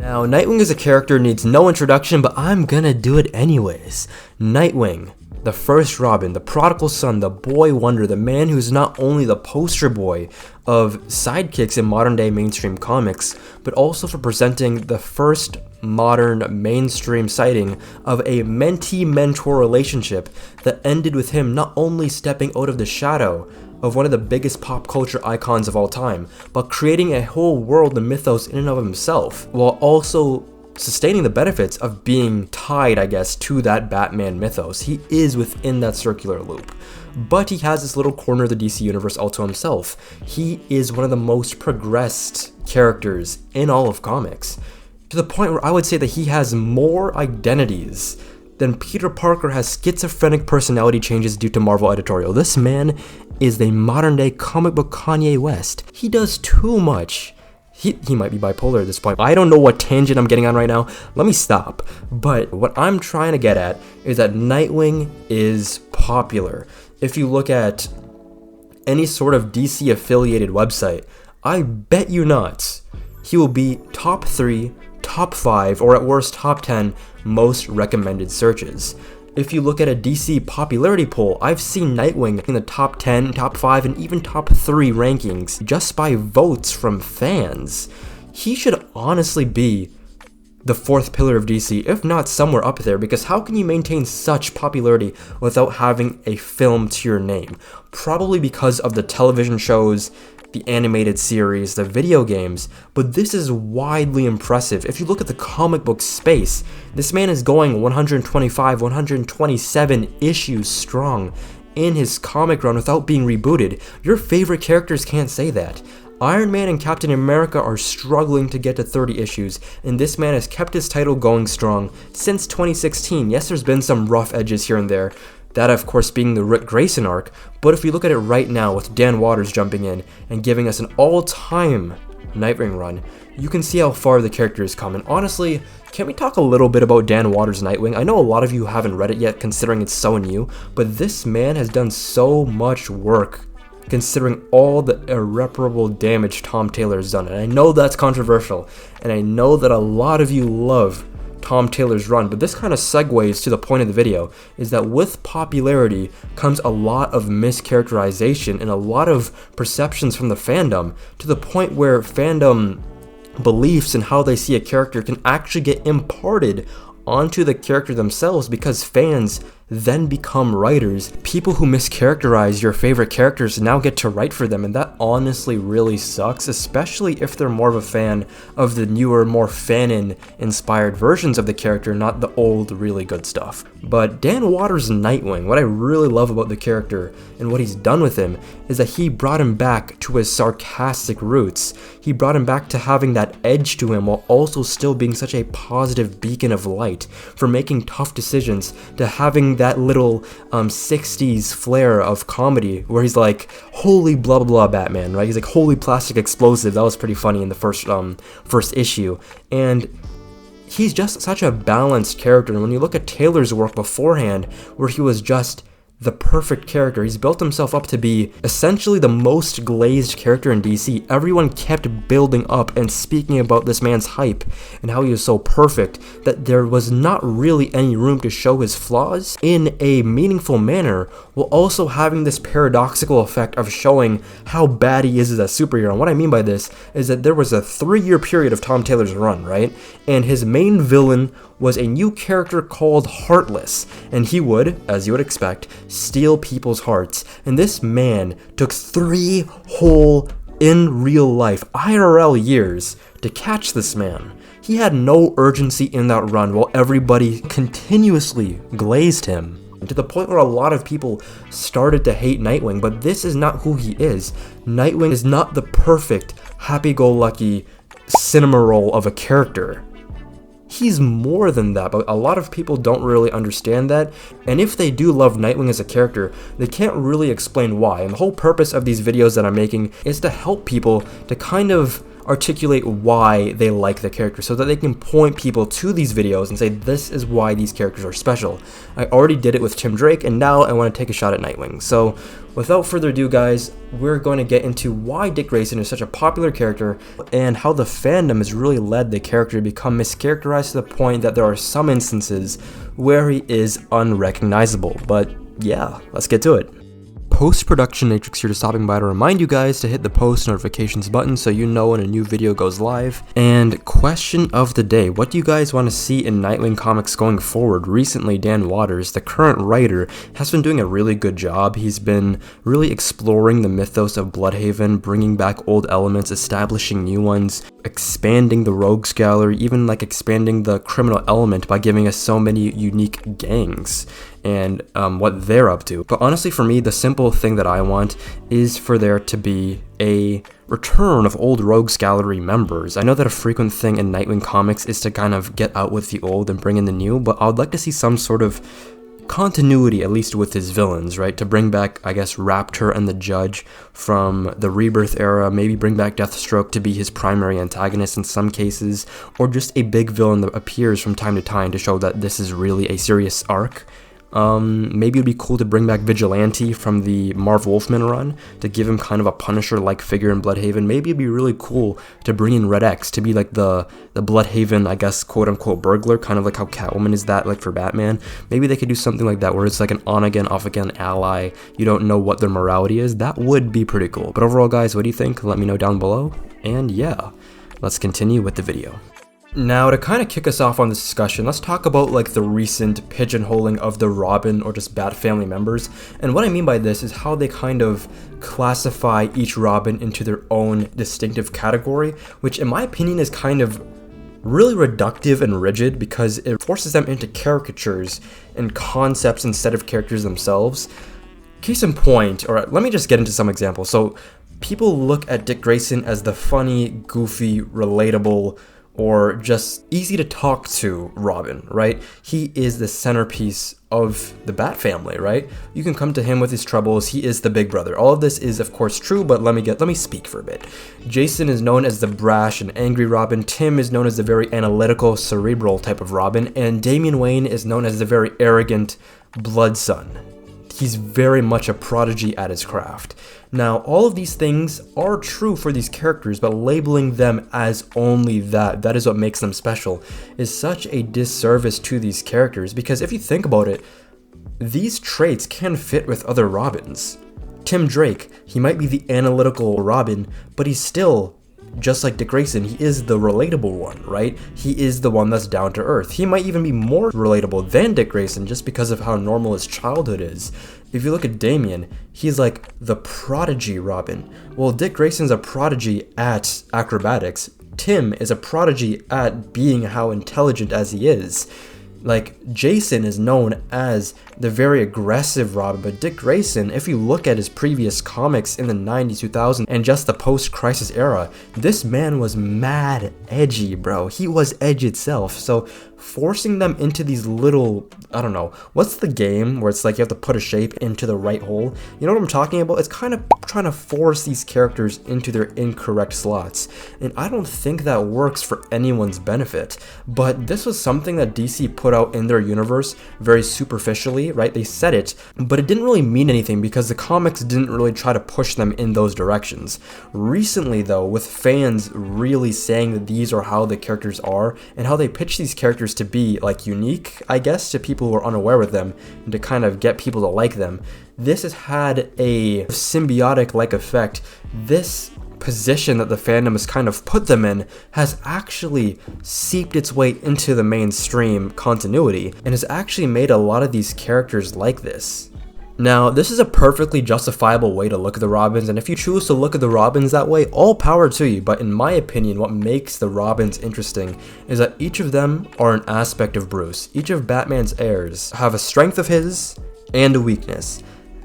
Now, Nightwing as a character needs no introduction, but I'm gonna do it anyways. Nightwing, the first Robin, the prodigal son, the boy wonder, the man who's not only the poster boy of sidekicks in modern day mainstream comics, but also for presenting the first modern mainstream sighting of a mentee-mentor relationship that ended with him not only stepping out of the shadow of one of the biggest pop culture icons of all time, but creating a whole world and mythos in and of himself, while also sustaining the benefits of being tied, I guess, to that Batman mythos. He is within that circular loop. But he has this little corner of the DC universe all to himself. He is one of the most progressed characters in all of comics, to the point where I would say that he has more identities than Peter Parker has schizophrenic personality changes due to Marvel editorial. This man is the modern day comic book Kanye West. He does too much. He might be bipolar at this point. I don't know what tangent I'm getting on right now. Let me stop. But what I'm trying to get at is that Nightwing is popular. If you look at any sort of DC affiliated website, I bet you not, he will be top 3, top 5, or at worst top 10 most recommended searches. If you look at a DC popularity poll, I've seen Nightwing in the top 10, top 5, and even top 3 rankings just by votes from fans. He should honestly be the 4th pillar of DC, if not somewhere up there, because how can you maintain such popularity without having a film to your name? Probably because of the television shows, the animated series, the video games, but this is widely impressive. If you look at the comic book space, this man is going 125, 127 issues strong in his comic run without being rebooted. Your favorite characters can't say that. Iron Man and Captain America are struggling to get to 30 issues, and this man has kept his title going strong since 2016. Yes, there's been some rough edges here and there, that of course being the Dick Grayson arc, but if you look at it right now with Dan Watters jumping in and giving us an all-time Nightwing run, you can see how far the character has come. And honestly, can we talk a little bit about Dan Watters' Nightwing? I know a lot of you haven't read it yet considering it's so new, but this man has done so much work considering all the irreparable damage Tom Taylor has done. And I know that's controversial, and I know that a lot of you love Tom Taylor's run, but this kind of segues to the point of the video, is that with popularity comes a lot of mischaracterization and a lot of perceptions from the fandom, to the point where fandom beliefs and how they see a character can actually get imparted onto the character themselves, because fans then become writers. People who mischaracterize your favorite characters now get to write for them, and that honestly really sucks, especially if they're more of a fan of the newer, more fanon-inspired versions of the character, not the old, really good stuff. But Dan Watters' Nightwing, what I really love about the character and what he's done with him is that he brought him back to his sarcastic roots. He brought him back to having that edge to him while also still being such a positive beacon of light, for making tough decisions, to having that little 60s flair of comedy where he's like, holy blah blah blah Batman, right? He's like, holy plastic explosive. That was pretty funny in the first issue. And he's just such a balanced character. And when you look at Taylor's work beforehand, where he was just the perfect character, he's built himself up to be essentially the most glazed character in DC. Everyone kept building up and speaking about this man's hype and how he was so perfect that there was not really any room to show his flaws in a meaningful manner, while also having this paradoxical effect of showing how bad he is as a superhero. And what I mean by this is that there was a 3-year period of Tom Taylor's run, right? And his main villain was a new character called Heartless, and he would, as you would expect, steal people's hearts. And this man took 3 whole, in real life, IRL years to catch this man. He had no urgency in that run while everybody continuously glazed him, to the point where a lot of people started to hate Nightwing, but this is not who he is. Nightwing is not the perfect, happy-go-lucky cinema roll of a character. He's more than that, but a lot of people don't really understand that, and if they do love Nightwing as a character, they can't really explain why. And the whole purpose of these videos that I'm making is to help people to kind of articulate why they like the character so that they can point people to these videos and say, this is why these characters are special. I already did it with Tim Drake, and now I want to take a shot at Nightwing. So without further ado, guys, we're going to get into why Dick Grayson is such a popular character and how the fandom has really led the character to become mischaracterized to the point that there are some instances where he is unrecognizable. But yeah, let's get to it. Post-production Natrix here, to stopping by to remind you guys to hit the post notifications button so you know when a new video goes live. And question of the day, what do you guys want to see in Nightwing comics going forward? Recently, Dan Watters, the current writer, has been doing a really good job. He's been really exploring the mythos of Bloodhaven, bringing back old elements, establishing new ones, expanding the rogues gallery, even like expanding the criminal element by giving us so many unique gangs and what they're up to. But honestly, for me, the simple thing that I want is for there to be a return of old rogues gallery members. I know that a frequent thing in Nightwing comics is to kind of get out with the old and bring in the new, but I would like to see some sort of continuity, at least with his villains, right? To bring back, I guess, Raptor and the Judge from the Rebirth era, maybe bring back Deathstroke to be his primary antagonist in some cases, or just a big villain that appears from time to time to show that this is really a serious arc. Maybe it'd be cool to bring back Vigilante from the Marv Wolfman run to give him kind of a Punisher-like figure in Bloodhaven. Maybe it'd be really cool to bring in Red X to be like the Bloodhaven, I guess, quote-unquote burglar, kind of like how Catwoman is that, like for Batman. Maybe they could do something like that where it's like an on-again, off-again ally. You don't know what their morality is. That would be pretty cool. But overall, guys, what do you think? Let me know down below. And yeah, let's continue with the video. Now, to kind of kick us off on this discussion, let's talk about like the recent pigeonholing of the Robin or just Bat family members. And what I mean by this is how they kind of classify each Robin into their own distinctive category, which in my opinion is kind of really reductive and rigid because it forces them into caricatures and concepts instead of characters themselves. Case in point, or let me just get into some examples. So people look at Dick Grayson as the funny, goofy, relatable, or just easy to talk to Robin, right? He is the centerpiece of the Bat family, right? You can come to him with his troubles. He is the big brother. All of this is of course true, but let me speak for a bit. Jason is known as the brash and angry Robin. Tim is known as the very analytical, cerebral type of Robin, and Damian Wayne is known as the very arrogant blood son. He's very much a prodigy at his craft. Now, all of these things are true for these characters, but labeling them as only that is what makes them special, is such a disservice to these characters, because if you think about it, these traits can fit with other Robins. Tim Drake, he might be the analytical Robin, but he's still, just like Dick Grayson, he is the relatable one, right? He is the one that's down to earth. He might even be more relatable than Dick Grayson just because of how normal his childhood is. If you look at Damian, he's like the prodigy Robin. Well, Dick Grayson's a prodigy at acrobatics. Tim is a prodigy at being how intelligent as he is. Like, Jason is known as the very aggressive Robin, but Dick Grayson, if you look at his previous comics in the 90s, 2000s, and just the post-crisis era, this man was mad edgy, bro. He was edge itself. So forcing them into these little, I don't know, what's the game where it's like you have to put a shape into the right hole? You know what I'm talking about? It's kind of trying to force these characters into their incorrect slots, and I don't think that works for anyone's benefit. But this was something that DC put out in their universe very superficially, right? They said it, but it didn't really mean anything because the comics didn't really try to push them in those directions. Recently though, with fans really saying that these are how the characters are and how they pitch these characters to be like unique, I guess, to people who are unaware with them and to kind of get people to like them, this has had a symbiotic like effect. This position that the fandom has kind of put them in has actually seeped its way into the mainstream continuity and has actually made a lot of these characters like this. Now, this is a perfectly justifiable way to look at the Robins, and if you choose to look at the Robins that way, all power to you, but in my opinion, what makes the Robins interesting is that each of them are an aspect of Bruce. Each of Batman's heirs have a strength of his and a weakness,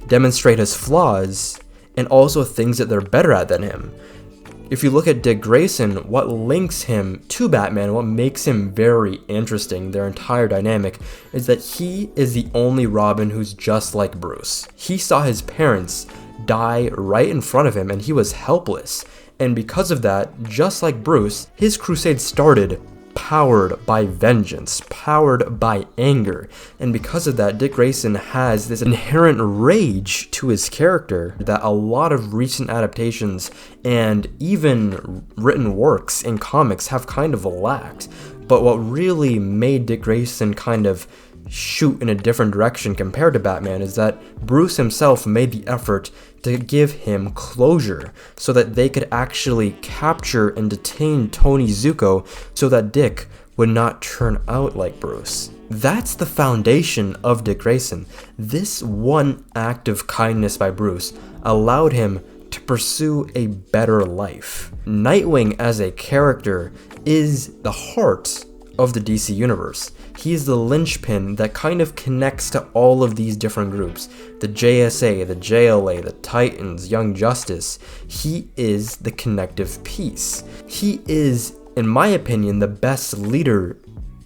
demonstrate his flaws, and also things that they're better at than him. If you look at Dick Grayson, what links him to Batman, what makes him very interesting, their entire dynamic, is that he is the only Robin who's just like Bruce. He saw his parents die right in front of him and he was helpless. And because of that, just like Bruce, his crusade started powered by vengeance, powered by anger. And because of that, Dick Grayson has this inherent rage to his character that a lot of recent adaptations and even written works in comics have kind of lacked. But what really made Dick Grayson kind of shoot in a different direction compared to Batman is that Bruce himself made the effort to give him closure so that they could actually capture and detain Tony Zuko so that Dick would not turn out like Bruce. That's the foundation of Dick Grayson. This one act of kindness by Bruce allowed him to pursue a better life. Nightwing as a character is the heart of the DC universe. He is the linchpin that kind of connects to all of these different groups. The JSA, the JLA, the Titans, Young Justice. He is the connective piece. He is, in my opinion, the best leader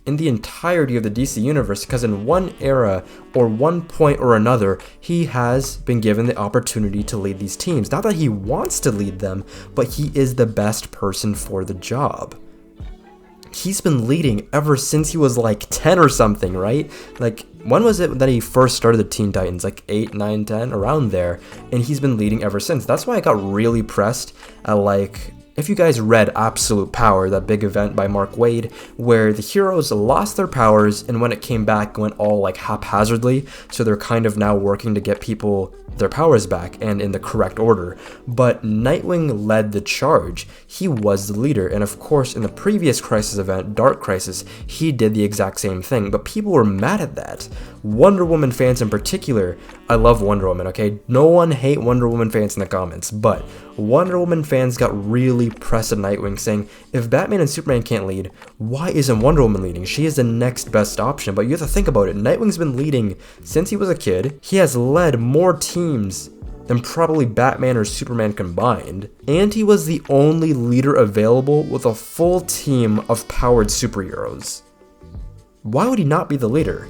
in the entirety of the DC universe, because in one era or one point or another, he has been given the opportunity to lead these teams. Not that he wants to lead them, but he is the best person for the job. He's been leading ever since he was like 10 or something, right? Like, when was it that he first started the Teen Titans? Like 8, 9, 10, around there. And he's been leading ever since. That's why I got really pressed at, like, if you guys read Absolute Power, that big event by Mark Waid, where the heroes lost their powers and when it came back, went all like haphazardly. So they're kind of now working to get people their powers back and in the correct order. But Nightwing led the charge. He was the leader. And of course, in the previous Crisis event, Dark Crisis, he did the exact same thing. But people were mad at that. Wonder Woman fans in particular, I love Wonder Woman, okay? No one hate Wonder Woman fans in the comments, but Wonder Woman fans got really pressed at Nightwing saying, if Batman and Superman can't lead, why isn't Wonder Woman leading? She is the next best option. But you have to think about it. Nightwing's been leading since he was a kid. He has led more teams than probably Batman or Superman combined. And he was the only leader available with a full team of powered superheroes. Why would he not be the leader?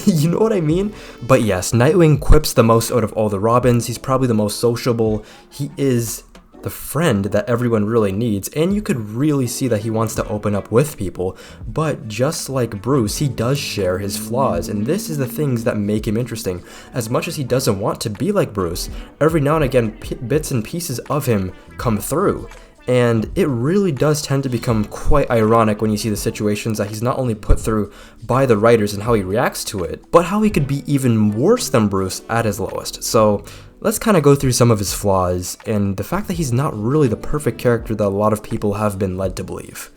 You know what I mean? But yes, Nightwing quips the most out of all the Robins. He's probably the most sociable. He is the friend that everyone really needs, and you could really see that he wants to open up with people. But just like Bruce, he does share his flaws, and this is the things that make him interesting. As much as he doesn't want to be like Bruce, every now and again bits and pieces of him come through. And it really does tend to become quite ironic when you see the situations that he's not only put through by the writers and how he reacts to it, but how he could be even worse than Bruce at his lowest. So let's kind of go through some of his flaws and the fact that he's not really the perfect character that a lot of people have been led to believe.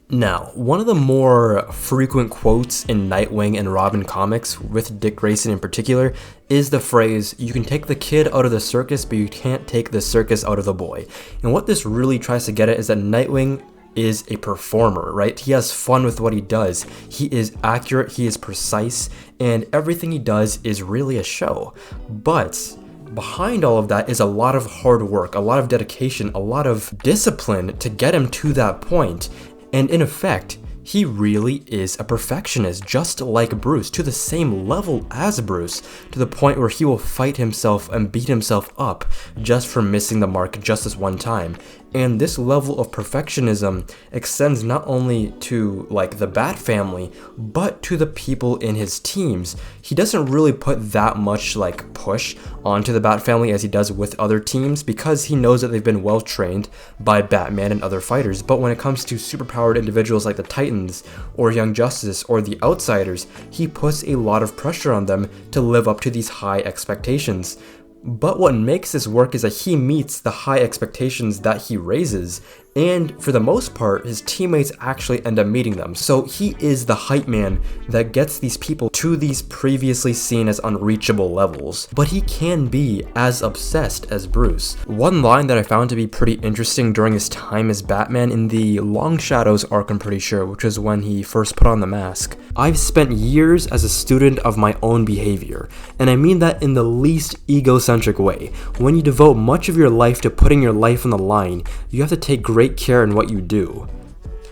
Now, one of the more frequent quotes in Nightwing and Robin comics, with Dick Grayson in particular, is the phrase, "You can take the kid out of the circus, but you can't take the circus out of the boy." And what this really tries to get at is that Nightwing is a performer, right? He has fun with what he does. He is accurate, he is precise, and everything he does is really a show. But behind all of that is a lot of hard work, a lot of dedication, a lot of discipline to get him to that point. And in effect, he really is a perfectionist, just like Bruce, to the same level as Bruce, to the point where he will fight himself and beat himself up just for missing the mark just this one time. And this level of perfectionism extends not only to like the Bat family, but to the people in his teams. He doesn't really put that much like push onto the Bat family as he does with other teams because he knows that they've been well trained by Batman and other fighters. But when it comes to superpowered individuals like the Titans or Young Justice or the Outsiders, he puts a lot of pressure on them to live up to these high expectations. But what makes this work is that he meets the high expectations that he raises, and for the most part, his teammates actually end up meeting them. So he is the hype man that gets these people to these previously seen as unreachable levels. But he can be as obsessed as Bruce. One line that I found to be pretty interesting during his time as Batman in the Long Shadows arc, I'm pretty sure, which was when he first put on the mask. "I've spent years as a student of my own behavior, and I mean that in the least egocentric way. When you devote much of your life to putting your life on the line, you have to take great care in what you do."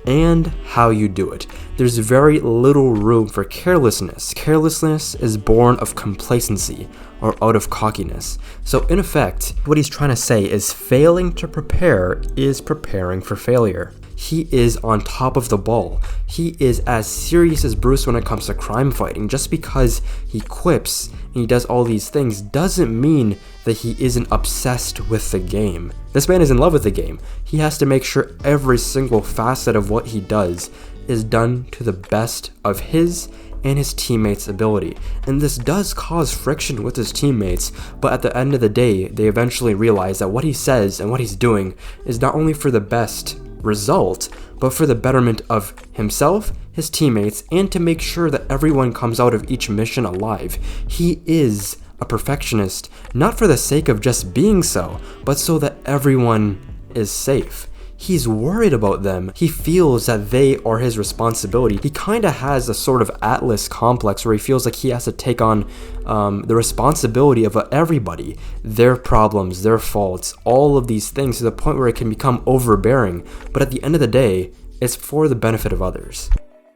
and how you do it. There's very little room for carelessness. Carelessness is born of complacency or out of cockiness. So in effect, what he's trying to say is failing to prepare is preparing for failure. He is on top of the ball. He is as serious as Bruce when it comes to crime fighting. Just because he quips and he does all these things doesn't mean that he isn't obsessed with the game. This man is in love with the game. He has to make sure every single facet of what he does is done to the best of his and his teammates' ability. And this does cause friction with his teammates, but at the end of the day, they eventually realize that what he says and what he's doing is not only for the best result, but for the betterment of himself, his teammates, and to make sure that everyone comes out of each mission alive. He is a perfectionist, not for the sake of just being so, but so that everyone is safe. He's worried about them. He feels that they are his responsibility. He kind of has a sort of Atlas complex where he feels like he has to take on the responsibility of everybody, their problems, their faults, all of these things to the point where it can become overbearing. But at the end of the day, it's for the benefit of others.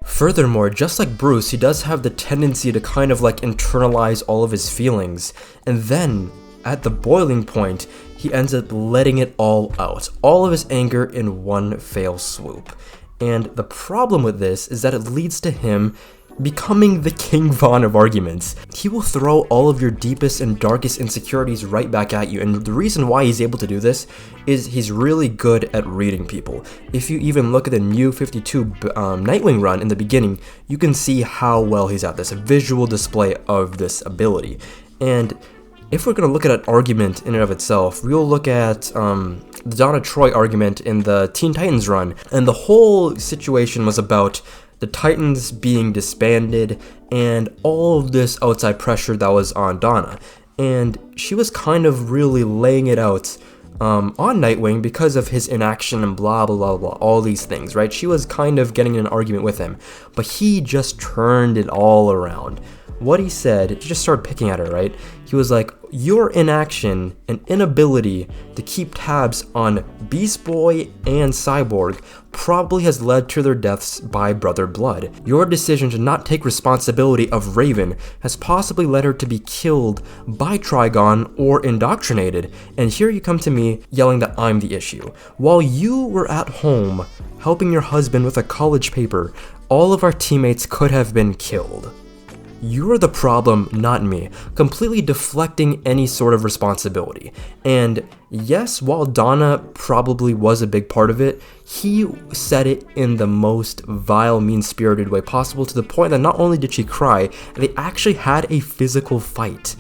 Furthermore, just like Bruce, he does have the tendency to kind of like internalize all of his feelings, and then at the boiling point, he ends up letting it all out, all of his anger in one fell swoop. And the problem with this is that it leads to him becoming the King Von of arguments. He will throw all of your deepest and darkest insecurities right back at you, and the reason why he's able to do this is he's really good at reading people. If you even look at the New 52 Nightwing run in the beginning, you can see how well he's at this, a visual display of this ability. And if we're going to look at an argument in and of itself, we'll look at the Donna Troy argument in the Teen Titans run, and the whole situation was about the Titans being disbanded and all of this outside pressure that was on Donna. And she was kind of really laying it out on Nightwing because of his inaction and blah, blah, blah, blah, all these things, right? She was kind of getting in an argument with him, but he just turned it all around. What he said, he just started picking at her, right? He was like, your inaction and inability to keep tabs on Beast Boy and Cyborg probably has led to their deaths by brother blood. Your decision to not take responsibility of Raven has possibly led her to be killed by Trigon or indoctrinated. And here you come to me yelling that I'm the issue. While you were at home helping your husband with a college paper, all of our teammates could have been killed. You're the problem, not me, completely deflecting any sort of responsibility. And yes, while Donna probably was a big part of it, he said it in the most vile, mean-spirited way possible, to the point that not only did she cry, they actually had a physical fight.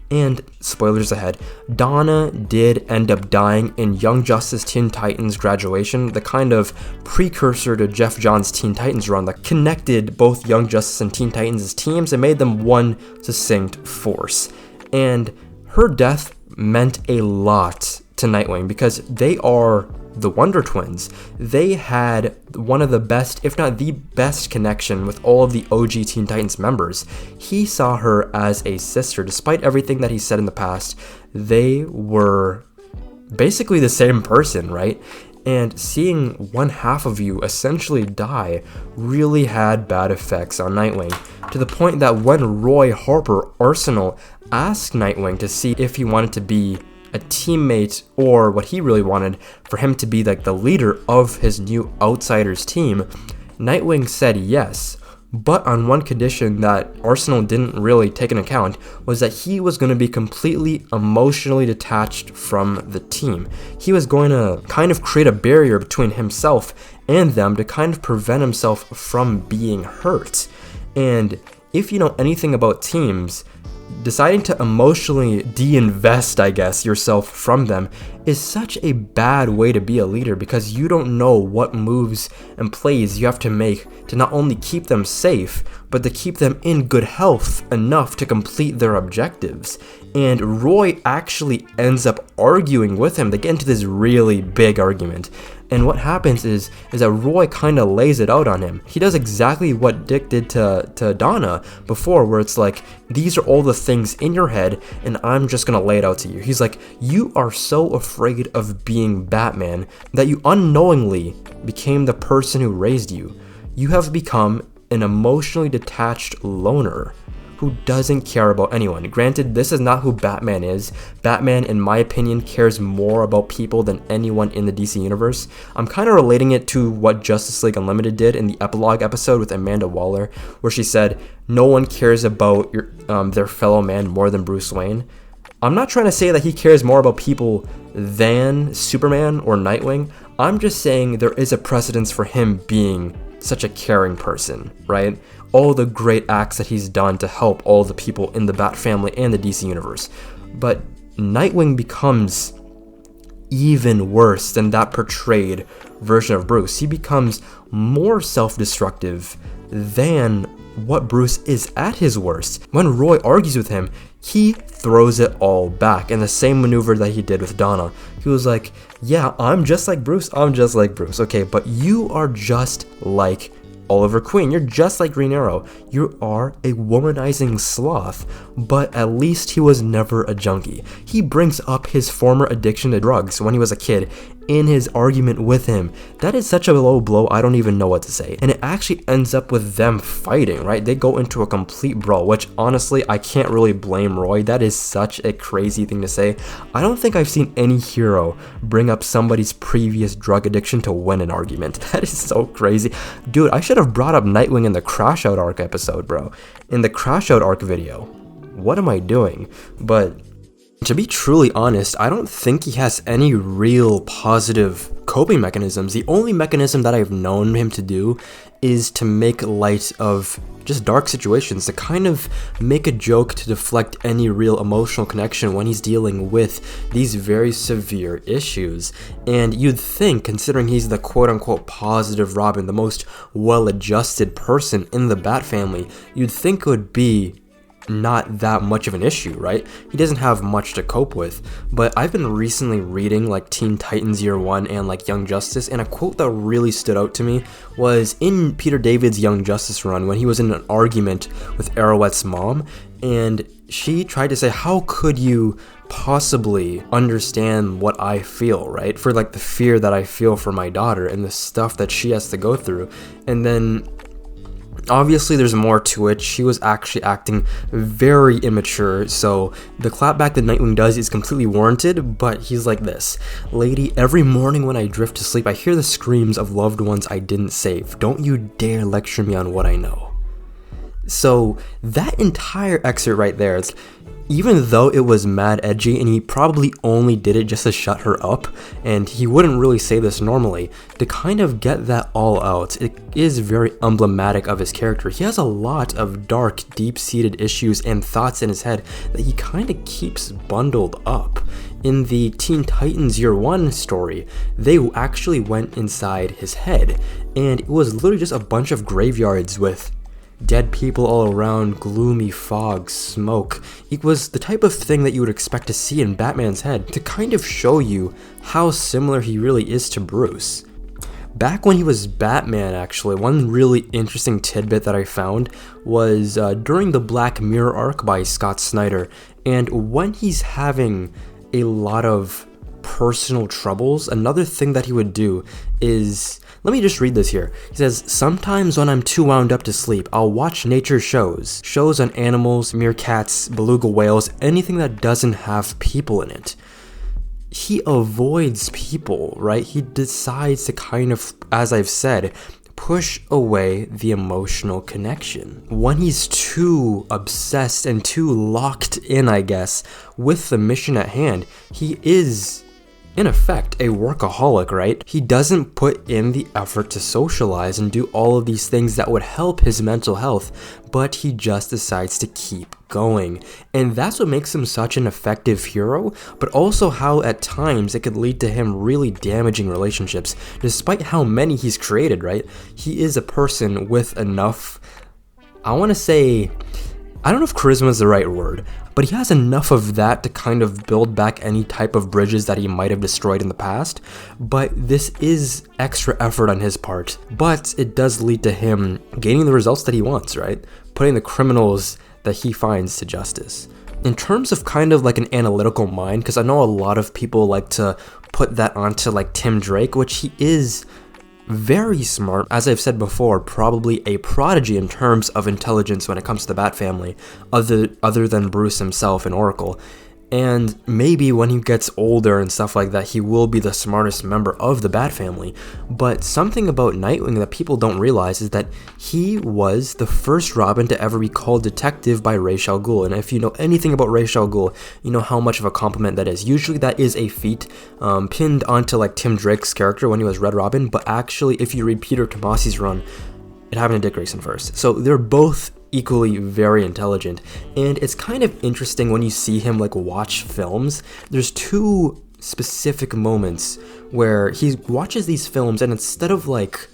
And, spoilers ahead, Donna did end up dying in Young Justice Teen Titans Graduation, the kind of precursor to Jeff Johns' Teen Titans run that connected both Young Justice and Teen Titans' teams and made them one succinct force. And her death meant a lot to Nightwing because they are the Wonder Twins. They had one of the best, if not the best, connection with all of the OG Teen Titans members. He saw her as a sister. Despite everything that he said in the past, they were basically the same person, right? And seeing one half of you essentially die really had bad effects on Nightwing, to the point that when Roy Harper Arsenal asked Nightwing to see if he wanted to be a teammate, or what he really wanted, for him to be like the leader of his new Outsiders team, Nightwing said yes, but on one condition that Arsenal didn't really take into account, was that he was going to be completely emotionally detached from the team. He was going to kind of create a barrier between himself and them to kind of prevent himself from being hurt. And if you know anything about teams, deciding to emotionally de-invest, I guess, yourself from them is such a bad way to be a leader, because you don't know what moves and plays you have to make to not only keep them safe, but to keep them in good health enough to complete their objectives. And Roy actually ends up arguing with him. They get into this really big argument And what happens is that Roy kind of lays it out on him. He does exactly what Dick did to Donna before, where it's like, these are all the things in your head, and I'm just gonna lay it out to you. He's like, you are so afraid of being Batman that you unknowingly became the person who raised you. You have become an emotionally detached loner who doesn't care about anyone. Granted, this is not who Batman is. Batman, in my opinion, cares more about people than anyone in the DC universe. I'm kind of relating it to what Justice League Unlimited did in the epilogue episode with Amanda Waller, where she said, no one cares about their fellow man more than Bruce Wayne. I'm not trying to say that he cares more about people than Superman or Nightwing. I'm just saying there is a precedence for him being such a caring person, right? All the great acts that he's done to help all the people in the Bat family and the DC universe. But Nightwing becomes even worse than that portrayed version of Bruce. He becomes more self-destructive than what Bruce is at his worst. When Roy argues with him, he throws it all back in the same maneuver that he did with Donna. He was like, yeah, I'm just like Bruce, okay, but you are just like Oliver Queen, you're just like Green Arrow. You are a womanizing sloth, but at least he was never a junkie. He brings up his former addiction to drugs when he was a kid in his argument with him. That is such a low blow, I don't even know what to say. And it actually ends up with them fighting, right? They go into a complete brawl, which honestly, I can't really blame Roy. That is such a crazy thing to say. I don't think I've seen any hero bring up somebody's previous drug addiction to win an argument. That is so crazy. Dude, I should have brought up Nightwing in the Crash Out arc episode, bro. In the Crash Out arc video. What am I doing? But to be truly honest, I don't think he has any real positive coping mechanisms. The only mechanism that I've known him to do is to make light of just dark situations, to kind of make a joke to deflect any real emotional connection when he's dealing with these very severe issues. And you'd think, considering he's the quote-unquote positive Robin, the most well-adjusted person in the Bat family, you'd think it would be not that much of an issue, right? He doesn't have much to cope with. But I've been recently reading like Teen Titans Year 1 and like Young Justice, and a quote that really stood out to me was in Peter David's Young Justice run when he was in an argument with Arrowette's mom, and she tried to say, how could you possibly understand what I feel, right? For like the fear that I feel for my daughter and the stuff that she has to go through. And then obviously there's more to it. She was actually acting very immature, so the clapback that Nightwing does is completely warranted, but he's like this. Lady, every morning when I drift to sleep, I hear the screams of loved ones I didn't save. Don't you dare lecture me on what I know. So that entire excerpt right there, even though it was mad edgy and he probably only did it just to shut her up, and he wouldn't really say this normally, to kind of get that all out, it is very emblematic of his character. He has a lot of dark, deep-seated issues and thoughts in his head that he kind of keeps bundled up. In the Teen Titans Year 1 story, they actually went inside his head, and it was literally just a bunch of graveyards with dead people all around, gloomy fog, smoke. It was the type of thing that you would expect to see in Batman's head to kind of show you how similar he really is to Bruce. Back when he was Batman, actually, one really interesting tidbit that I found was during the Black Mirror arc by Scott Snyder, and when he's having a lot of personal troubles, another thing that he would do is, let me just read this here. He says, sometimes when I'm too wound up to sleep, I'll watch nature shows on animals, meerkats, beluga whales, anything that doesn't have people in it. He avoids people, right? He decides to kind of, as I've said, push away the emotional connection. When he's too obsessed and too locked in, I guess, with the mission at hand, he is in effect a workaholic, right? He doesn't put in the effort to socialize and do all of these things that would help his mental health, but he just decides to keep going. And that's what makes him such an effective hero, but also how at times it could lead to him really damaging relationships, despite how many he's created, right? He is a person with enough, I I don't know if charisma is the right word, but he has enough of that to kind of build back any type of bridges that he might have destroyed in the past. But this is extra effort on his part, but it does lead to him gaining the results that he wants, right? Putting the criminals that he finds to justice. In terms of kind of like an analytical mind, because I know a lot of people like to put that onto like Tim Drake, which he is very smart, as I've said before, probably a prodigy in terms of intelligence when it comes to the Bat family, other than Bruce himself and Oracle. And maybe when he gets older and stuff like that, he will be the smartest member of the Bat family. But something about Nightwing that people don't realize is that he was the first Robin to ever be called detective by Ra's al Ghul. And if you know anything about Ra's al Ghul, you know how much of a compliment that is. Usually that is a feat pinned onto like Tim Drake's character when he was Red Robin. But actually, if you read Peter Tomasi's run, it happened to Dick Grayson first. So they're both equally very intelligent, and it's kind of interesting when you see him like watch films. There's two specific moments where he watches these films, and instead of like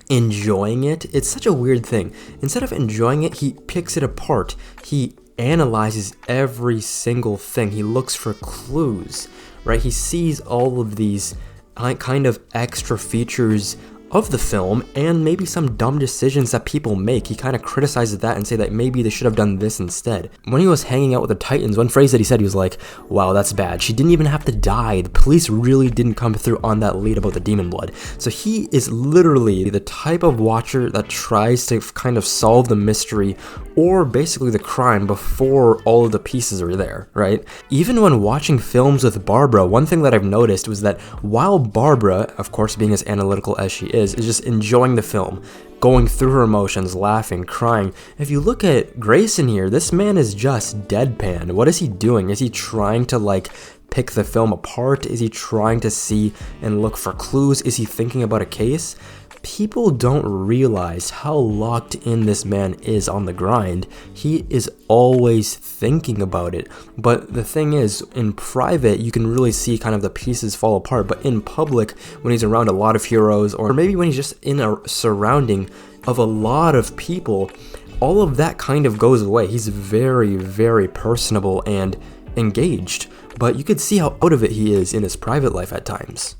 enjoying it, it's such a weird thing. Instead of enjoying it, he picks it apart. He analyzes every single thing. He looks for clues, right? He sees all of these kind of extra features of the film and maybe some dumb decisions that people make. He kind of criticizes that and say that maybe they should have done this instead. When he was hanging out with the Titans, one phrase that he said, he was like, wow, that's bad. She didn't even have to die. The police really didn't come through on that lead about the demon blood. So he is literally the type of watcher that tries to kind of solve the mystery or basically the crime before all of the pieces are there, right? Even when watching films with Barbara, one thing that I've noticed was that while Barbara, of course being as analytical as she is just enjoying the film, going through her emotions, laughing, crying. If you look at Grayson here, this man is just deadpan. What is he doing? Is he trying to like pick the film apart? Is he trying to see and look for clues? Is he thinking about a case? People don't realize how locked in this man is on the grind. He is always thinking about it. But the thing is, in private, you can really see kind of the pieces fall apart. But in public, when he's around a lot of heroes, or maybe when he's just in a surrounding of a lot of people, all of that kind of goes away. He's very, very personable and engaged. But you could see how out of it he is in his private life at times.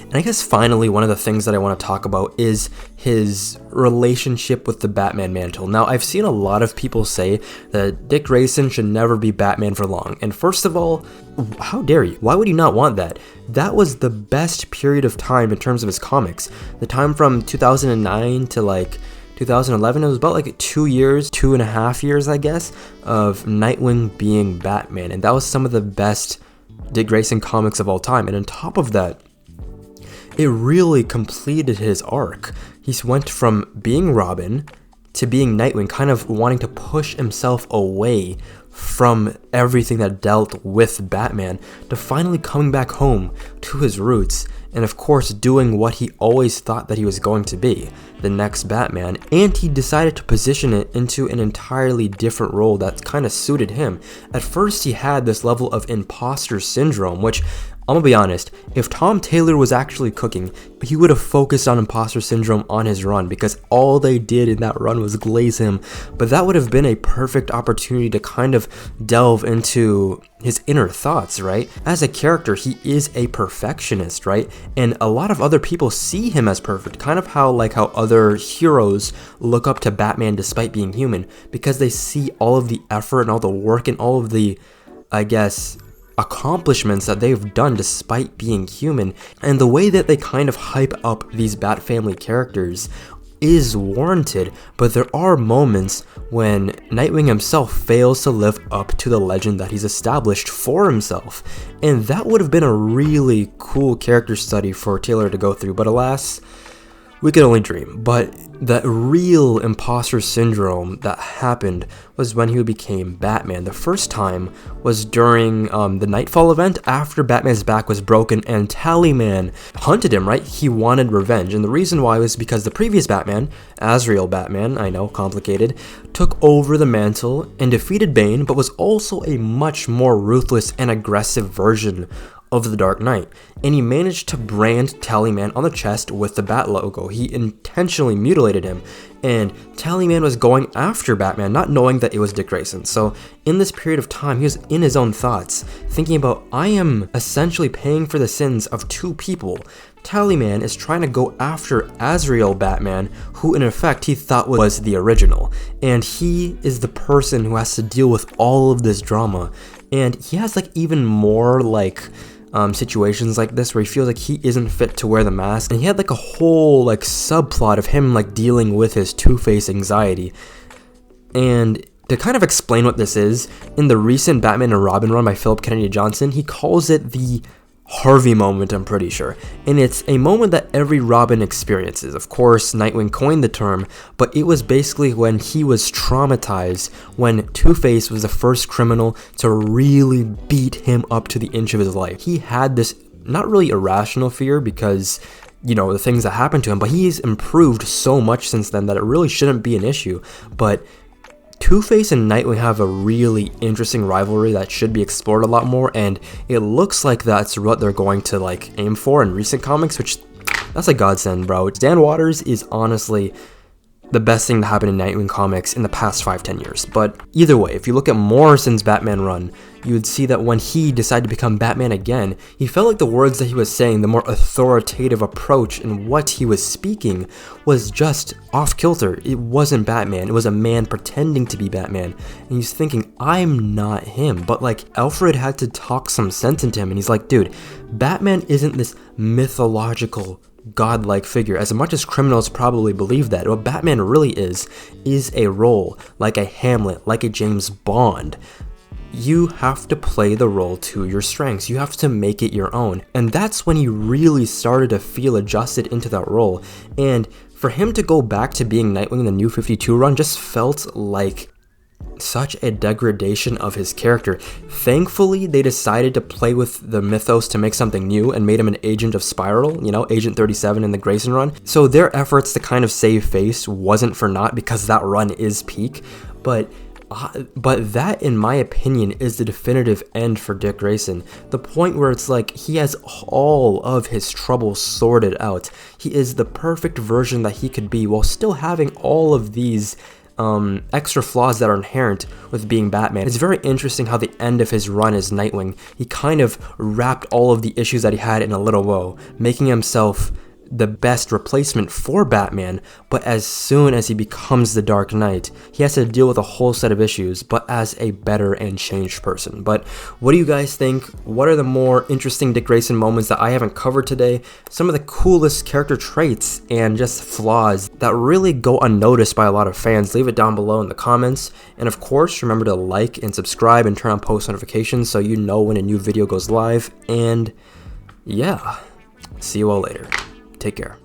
And I guess finally, one of the things that I want to talk about is his relationship with the Batman mantle. Now, I've seen a lot of people say that Dick Grayson should never be Batman for long. And first of all, how dare you? Why would you not want that? That was the best period of time in terms of his comics. The time from 2009 to like 2011, it was about like 2 years, 2.5 years, I guess, of Nightwing being Batman. And that was some of the best Dick Grayson comics of all time. And on top of that, it really completed his arc. He went from being Robin to being Nightwing, kind of wanting to push himself away from everything that dealt with Batman, to finally coming back home to his roots, and of course doing what he always thought that he was going to be, the next Batman. And he decided to position it into an entirely different role that kind of suited him. At first he had this level of imposter syndrome, which, I'm gonna be honest, if Tom Taylor was actually cooking, he would have focused on imposter syndrome on his run, because all they did in that run was glaze him. But that would have been a perfect opportunity to kind of delve into his inner thoughts, right? As a character, he is a perfectionist, right? And a lot of other people see him as perfect, kind of how other heroes look up to Batman despite being human, because they see all of the effort and all the work and all of the, I guess, accomplishments that they've done despite being human. And the way that they kind of hype up these Bat family characters is warranted, but there are moments when Nightwing himself fails to live up to the legend that he's established for himself. And that would have been a really cool character study for Taylor to go through, but alas, we could only dream. But the real imposter syndrome that happened was when he became Batman. The first time was during the Nightfall event, after Batman's back was broken and Tallyman hunted him, right? He wanted revenge. And the reason why was because the previous Batman, Azrael Batman, I know, complicated, took over the mantle and defeated Bane, but was also a much more ruthless and aggressive version of the Dark Knight, and he managed to brand Tallyman on the chest with the Bat logo. He intentionally mutilated him, and Tallyman was going after Batman, not knowing that it was Dick Grayson. So in this period of time, he was in his own thoughts, thinking about, I am essentially paying for the sins of two people. Tallyman is trying to go after Azrael Batman, who in effect he thought was the original, and he is the person who has to deal with all of this drama. And he has like even more like situations like this where he feels like he isn't fit to wear the mask, and he had like a whole like subplot of him like dealing with his Two-Face anxiety. And to kind of explain what this is, in the recent Batman and Robin run by Philip Kennedy Johnson, he calls it the Harvey moment, I'm pretty sure, and it's a moment that every Robin experiences. Of course, Nightwing coined the term, but it was basically when he was traumatized, when Two-Face was the first criminal to really beat him up to the inch of his life. He had this not really irrational fear because, you know, the things that happened to him, but he's improved so much since then that it really shouldn't be an issue. But Two-Face and Nightwing have a really interesting rivalry that should be explored a lot more, and it looks like that's what they're going to like aim for in recent comics, which that's a godsend, bro. Dan Watters is honestly the best thing to happen in Nightwing comics in the past 5-10 years. But either way, if you look at Morrison's Batman run, you would see that when he decided to become Batman again, he felt like the words that he was saying, the more authoritative approach and what he was speaking was just off kilter. It wasn't Batman, it was a man pretending to be Batman. And he's thinking, I'm not him. But like Alfred had to talk some sense into him, and he's like, dude, Batman isn't this mythological godlike figure. As much as criminals probably believe that, what Batman really is a role, like a Hamlet, like a James Bond. You have to play the role to your strengths. You have to make it your own. And that's when he really started to feel adjusted into that role. And for him to go back to being Nightwing in the New 52 run just felt like such a degradation of his character. Thankfully, they decided to play with the mythos to make something new and made him an agent of Spiral, you know, Agent 37 in the Grayson run. So their efforts to kind of save Face wasn't for naught because that run is peak, but that, in my opinion, is the definitive end for Dick Grayson. The point where it's like he has all of his troubles sorted out. He is the perfect version that he could be while still having all of these extra flaws that are inherent with being Batman. It's very interesting how the end of his run as Nightwing, he kind of wrapped all of the issues that he had in a little bow, making himself the best replacement for Batman, but as soon as he becomes the Dark Knight, he has to deal with a whole set of issues, but as a better and changed person. But what do you guys think? What are the more interesting Dick Grayson moments that I haven't covered today? Some of the coolest character traits and just flaws that really go unnoticed by a lot of fans? Leave it down below in the comments. And of course, remember to like and subscribe and turn on post notifications so you know when a new video goes live. And yeah, see you all later. Take care.